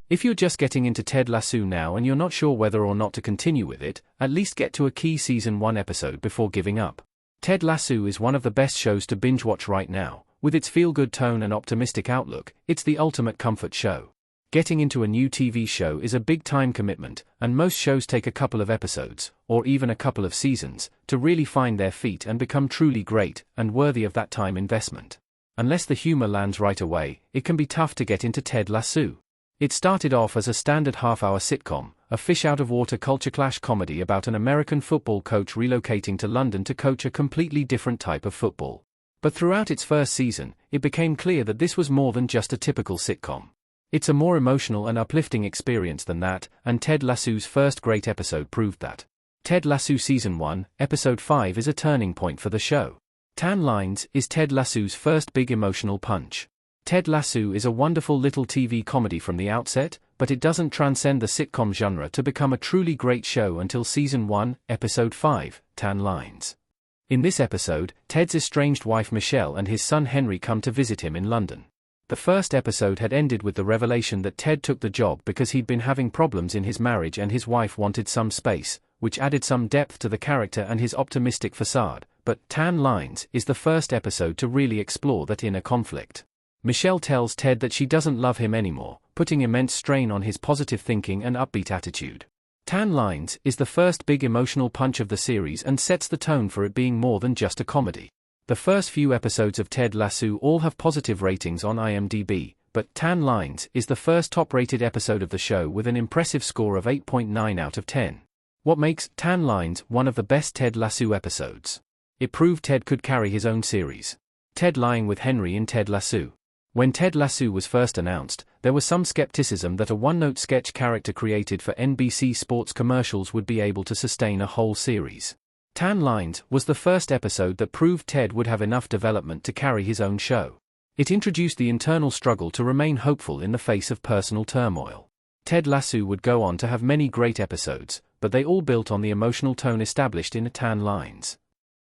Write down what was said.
If you're just getting into Ted Lasso now and you're not sure whether or not to continue with it, at least get to a key season 1 episode before giving up. Ted Lasso is one of the best shows to binge watch right now. With its feel-good tone and optimistic outlook, it's the ultimate comfort show. Getting into a new TV show is a big time commitment, and most shows take a couple of episodes, or even a couple of seasons, to really find their feet and become truly great and worthy of that time investment. Unless the humor lands right away, it can be tough to get into Ted Lasso. It started off as a standard half-hour sitcom, a fish-out-of-water culture clash comedy about an American football coach relocating to London to coach a completely different type of football. But throughout its first season, it became clear that this was more than just a typical sitcom. It's a more emotional and uplifting experience than that, and Ted Lasso's first great episode proved that. Ted Lasso Season 1, Episode 5 is a turning point for the show. Tan Lines is Ted Lasso's first big emotional punch. Ted Lasso is a wonderful little TV comedy from the outset, but it doesn't transcend the sitcom genre to become a truly great show until Season 1, Episode 5, Tan Lines. In this episode, Ted's estranged wife Michelle and his son Henry come to visit him in London. The first episode had ended with the revelation that Ted took the job because he'd been having problems in his marriage and his wife wanted some space, which added some depth to the character and his optimistic facade, but Tan Lines is the first episode to really explore that inner conflict. Michelle tells Ted that she doesn't love him anymore, putting immense strain on his positive thinking and upbeat attitude. Tan Lines is the first big emotional punch of the series and sets the tone for it being more than just a comedy. The first few episodes of Ted Lasso all have positive ratings on IMDb, but Tan Lines is the first top-rated episode of the show with an impressive score of 8.9 out of 10. What makes Tan Lines one of the best Ted Lasso episodes? It proved Ted could carry his own series. Ted lying with Henry in Ted Lasso. When Ted Lasso was first announced, there was some skepticism that a one-note sketch character created for NBC sports commercials would be able to sustain a whole series. Tan Lines was the first episode that proved Ted would have enough development to carry his own show. It introduced the internal struggle to remain hopeful in the face of personal turmoil. Ted Lasso would go on to have many great episodes, but they all built on the emotional tone established in Tan Lines.